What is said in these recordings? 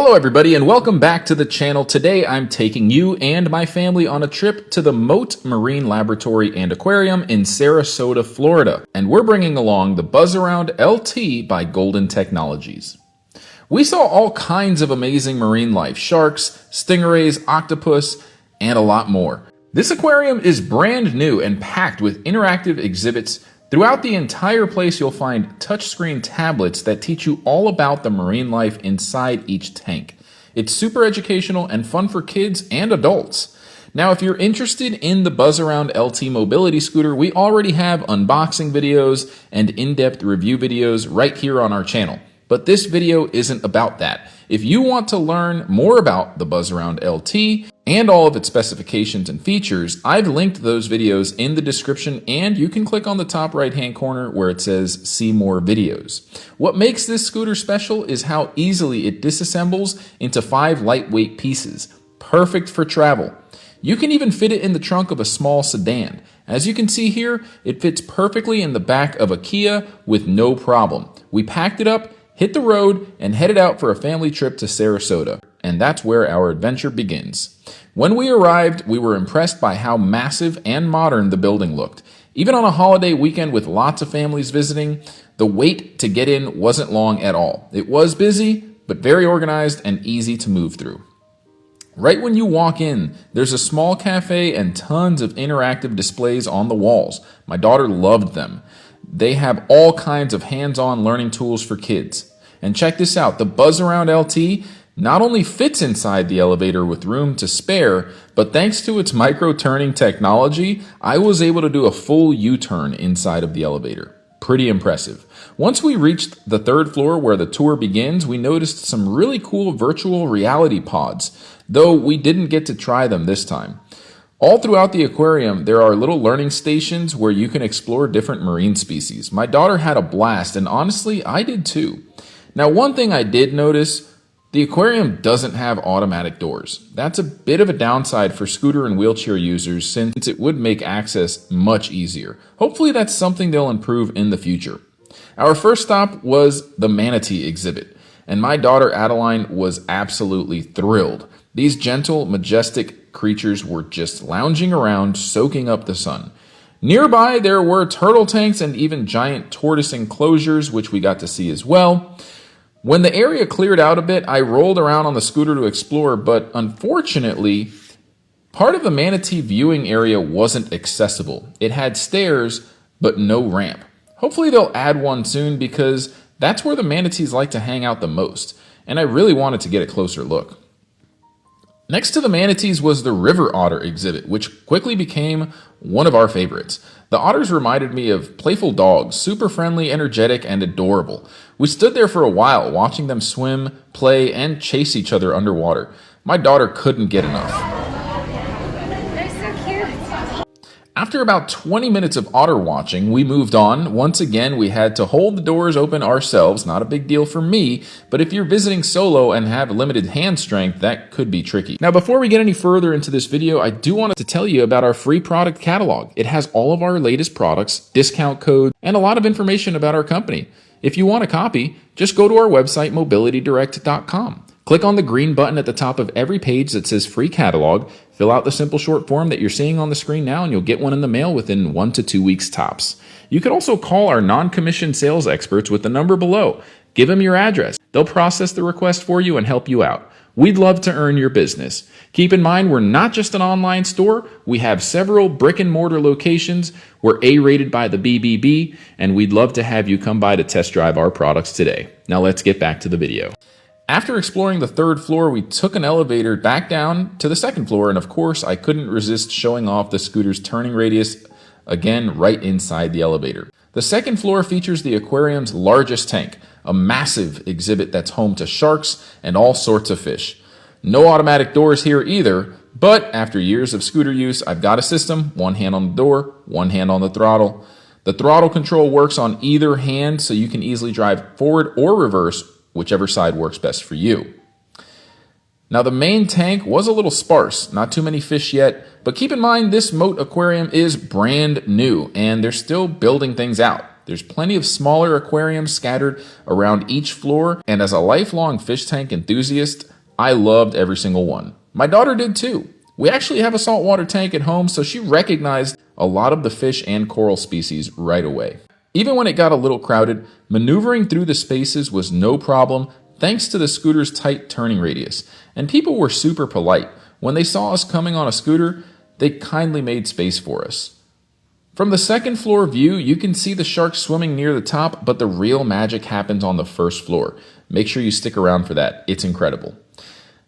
Hello everybody and welcome back to the channel. Today I'm taking you and my family on a trip to the Mote Marine Laboratory and Aquarium in Sarasota, Florida. And we're bringing along the Buzzaround LT by Golden Technologies. We saw all kinds of amazing marine life, sharks, stingrays, octopus, and a lot more. This aquarium is brand new and packed with interactive exhibits. Throughout the entire place, you'll find touchscreen tablets that teach you all about the marine life inside each tank. It's super educational and fun for kids and adults. Now, if you're interested in the Buzzaround LT mobility scooter, we already have unboxing videos and in-depth review videos right here on our channel. But this video isn't about that. If you want to learn more about the Buzzaround LT and all of its specifications and features, I've linked those videos in the description, and you can click on the top right-hand corner where it says See More Videos. What makes this scooter special is how easily it disassembles into 5 lightweight pieces, perfect for travel. You can even fit it in the trunk of a small sedan. As you can see here, it fits perfectly in the back of a Kia with no problem. We packed it up, hit the road, and headed out for a family trip to Sarasota. And that's where our adventure begins. When we arrived, we were impressed by how massive and modern the building looked. Even on a holiday weekend with lots of families visiting, the wait to get in wasn't long at all. It was busy, but very organized and easy to move through. Right when you walk in, there's a small cafe and tons of interactive displays on the walls. My daughter loved them. They have all kinds of hands-on learning tools for kids. And check this out, the Buzzaround LT not only fits inside the elevator with room to spare, but thanks to its micro-turning technology, I was able to do a full U-turn inside of the elevator. Pretty impressive. Once we reached the 3rd floor where the tour begins, we noticed some really cool virtual reality pods, though we didn't get to try them this time. All throughout the aquarium, there are little learning stations where you can explore different marine species. My daughter had a blast, and honestly, I did too. Now, one thing I did notice, the aquarium doesn't have automatic doors. That's a bit of a downside for scooter and wheelchair users since it would make access much easier. Hopefully that's something they'll improve in the future. Our first stop was the Manatee exhibit, and my daughter Adeline was absolutely thrilled. These gentle, majestic creatures were just lounging around, soaking up the sun. Nearby, there were turtle tanks and even giant tortoise enclosures, which we got to see as well. When the area cleared out a bit, I rolled around on the scooter to explore, but unfortunately, part of the Manatee viewing area wasn't accessible. It had stairs, but no ramp. Hopefully they'll add one soon because that's where the manatees like to hang out the most, and I really wanted to get a closer look. Next to the manatees was the River Otter exhibit, which quickly became one of our favorites. The otters reminded me of playful dogs, super friendly, energetic, and adorable. We stood there for a while, watching them swim, play, and chase each other underwater. My daughter couldn't get enough. After about 20 minutes of otter watching, we moved on. Once again, we had to hold the doors open ourselves. Not a big deal for me, but if you're visiting solo and have limited hand strength, that could be tricky. Now, before we get any further into this video, I do want to tell you about our free product catalog. It has all of our latest products, discount codes, and a lot of information about our company. If you want a copy, just go to our website, mobilitydirect.com. Click on the green button at the top of every page that says Free Catalog, fill out the simple short form that you're seeing on the screen now, and you'll get one in the mail within 1 to 2 weeks tops. You could also call our non-commissioned sales experts with the number below. Give them your address. They'll process the request for you and help you out. We'd love to earn your business. Keep in mind, we're not just an online store. We have several brick-and-mortar locations. We're A-rated by the BBB, and we'd love to have you come by to test drive our products today. Now let's get back to the video. After exploring the 3rd floor, we took an elevator back down to the 2nd floor, and of course, I couldn't resist showing off the scooter's turning radius, again, right inside the elevator. The 2nd floor features the aquarium's largest tank, a massive exhibit that's home to sharks and all sorts of fish. No automatic doors here either, but after years of scooter use, I've got a system, one hand on the door, one hand on the throttle. The throttle control works on either hand, so you can easily drive forward or reverse, whichever side works best for you. Now, the main tank was a little sparse, not too many fish yet, but keep in mind this Mote aquarium is brand new and they're still building things out. There's plenty of smaller aquariums scattered around each floor, and as a lifelong fish tank enthusiast, I loved every single one. My daughter did too. We actually have a saltwater tank at home, so she recognized a lot of the fish and coral species right away. Even when it got a little crowded, maneuvering through the spaces was no problem thanks to the scooter's tight turning radius. And people were super polite. When they saw us coming on a scooter, they kindly made space for us. From the second floor view, you can see the sharks swimming near the top, but the real magic happens on the first floor. Make sure you stick around for that. It's incredible.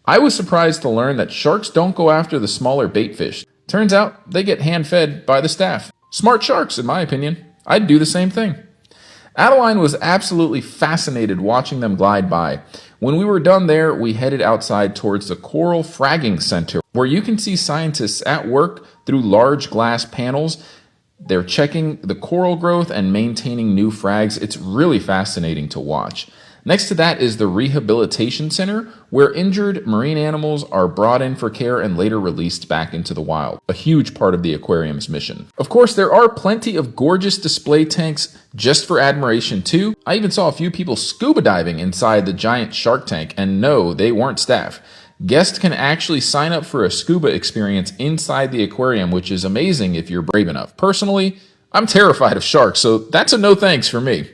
I was surprised to learn that sharks don't go after the smaller bait fish. Turns out they get hand-fed by the staff. Smart sharks, in my opinion. I'd do the same thing. Adeline was absolutely fascinated watching them glide by. When we were done there, we headed outside towards the Coral Fragging Center, where you can see scientists at work through large glass panels. They're checking the coral growth and maintaining new frags. It's really fascinating to watch. Next to that is the Rehabilitation Center, where injured marine animals are brought in for care and later released back into the wild, a huge part of the aquarium's mission. Of course, there are plenty of gorgeous display tanks just for admiration too. I even saw a few people scuba diving inside the giant shark tank, and no, they weren't staff. Guests can actually sign up for a scuba experience inside the aquarium, which is amazing if you're brave enough. Personally, I'm terrified of sharks, so that's a no thanks for me.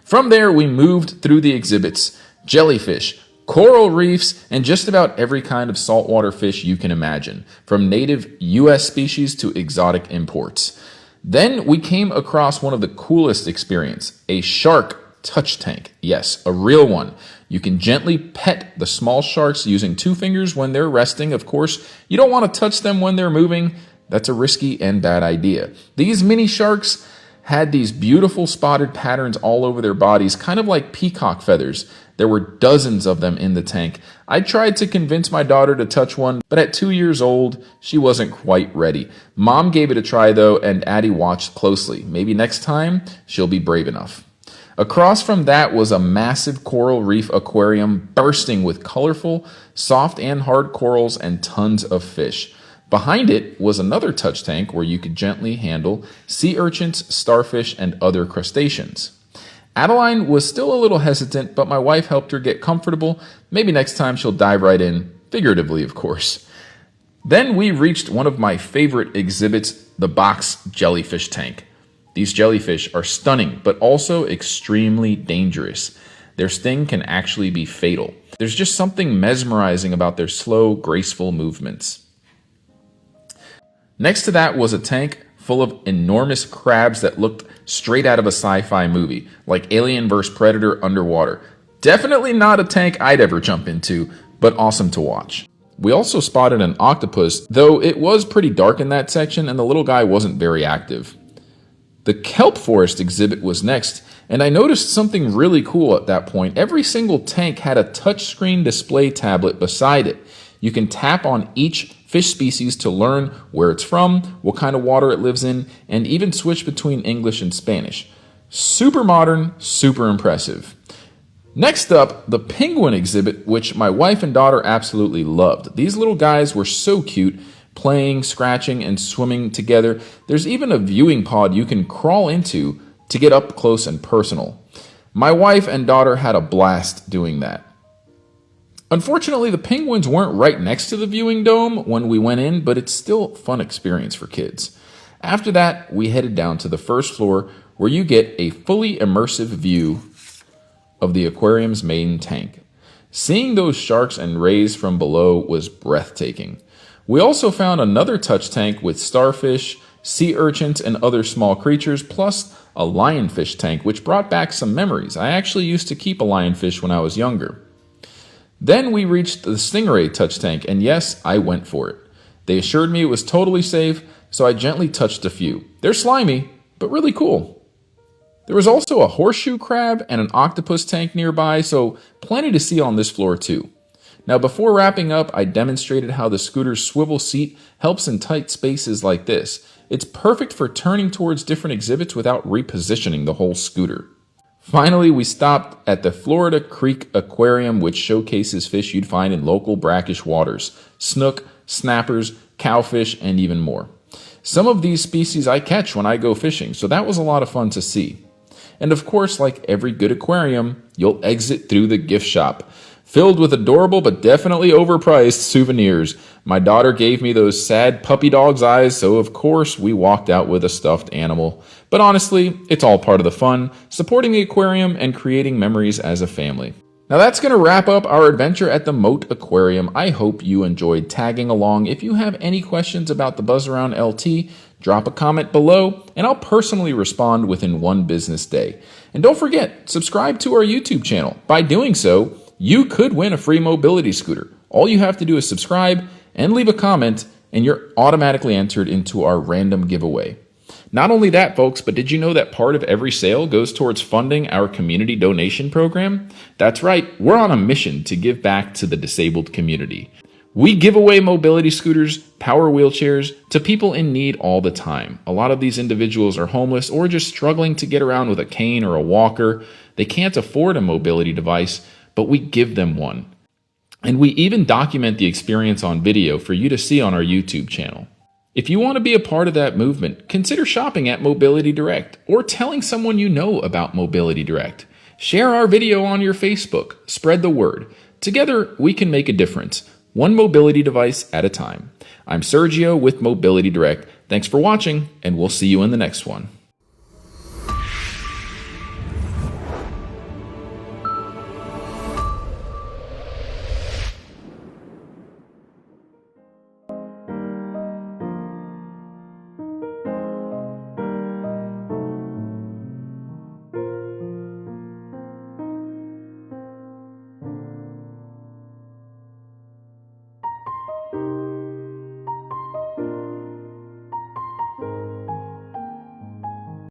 From there, we moved through the exhibits: jellyfish, coral reefs, and just about every kind of saltwater fish you can imagine, from native U.S. species to exotic imports. Then we came across one of the coolest experiences, a shark touch tank. Yes, a real one. You can gently pet the small sharks using 2 fingers when they're resting. Of course, you don't want to touch them when they're moving. That's a risky and bad idea. These mini sharks had these beautiful spotted patterns all over their bodies, kind of like peacock feathers. There were dozens of them in the tank. I tried to convince my daughter to touch one, but at 2 years old, she wasn't quite ready. Mom gave it a try though, and Addie watched closely. Maybe next time, she'll be brave enough. Across from that was a massive coral reef aquarium bursting with colorful, soft and hard corals and tons of fish. Behind it was another touch tank where you could gently handle sea urchins, starfish, and other crustaceans. Adeline was still a little hesitant, but my wife helped her get comfortable. Maybe next time she'll dive right in, figuratively of course. Then we reached one of my favorite exhibits, the box jellyfish tank. These jellyfish are stunning, but also extremely dangerous. Their sting can actually be fatal. There's just something mesmerizing about their slow, graceful movements. Next to that was a tank full of enormous crabs that looked straight out of a sci-fi movie, like Alien vs. Predator underwater. Definitely not a tank I'd ever jump into, but awesome to watch. We also spotted an octopus, though it was pretty dark in that section and the little guy wasn't very active. The kelp forest exhibit was next, and I noticed something really cool at that point. Every single tank had a touchscreen display tablet beside it. You can tap on each fish species to learn where it's from, what kind of water it lives in, and even switch between English and Spanish. Super modern, super impressive. Next up, the penguin exhibit, which my wife and daughter absolutely loved. These little guys were so cute, playing, scratching, and swimming together. There's even a viewing pod you can crawl into to get up close and personal. My wife and daughter had a blast doing that. Unfortunately, the penguins weren't right next to the viewing dome when we went in, but it's still a fun experience for kids. After that, we headed down to the first floor where you get a fully immersive view of the aquarium's main tank. Seeing those sharks and rays from below was breathtaking. We also found another touch tank with starfish, sea urchins, and other small creatures, plus a lionfish tank, which brought back some memories. I actually used to keep a lionfish when I was younger. Then we reached the Stingray touch tank, and yes, I went for it. They assured me it was totally safe, so I gently touched a few. They're slimy, but really cool. There was also a horseshoe crab and an octopus tank nearby, so plenty to see on this floor too. Now before wrapping up, I demonstrated how the scooter's swivel seat helps in tight spaces like this. It's perfect for turning towards different exhibits without repositioning the whole scooter. Finally, we stopped at the Florida Creek Aquarium, which showcases fish you'd find in local brackish waters: snook, snappers, cowfish, and even more. Some of these species I catch when I go fishing, so that was a lot of fun to see. And of course, like every good aquarium, you'll exit through the gift shop. filled with adorable but definitely overpriced souvenirs. My daughter gave me those sad puppy dog's eyes, so of course we walked out with a stuffed animal. But honestly, it's all part of the fun, supporting the aquarium and creating memories as a family. Now that's going to wrap up our adventure at the Mote Aquarium. I hope you enjoyed tagging along. If you have any questions about the Buzzaround LT, drop a comment below and I'll personally respond within one business day. And don't forget, subscribe to our YouTube channel. By doing so, you could win a free mobility scooter. All you have to do is subscribe and leave a comment and you're automatically entered into our random giveaway. Not only that, folks, but did you know that part of every sale goes towards funding our community donation program? That's right, we're on a mission to give back to the disabled community. We give away mobility scooters, power wheelchairs to people in need all the time. A lot of these individuals are homeless or just struggling to get around with a cane or a walker. They can't afford a mobility device, but we give them one. And we even document the experience on video for you to see on our YouTube channel. If you want to be a part of that movement, consider shopping at Mobility Direct or telling someone you know about Mobility Direct. Share our video on your Facebook. Spread the word. Together, we can make a difference, one mobility device at a time. I'm Sergio with Mobility Direct. Thanks for watching, and we'll see you in the next one.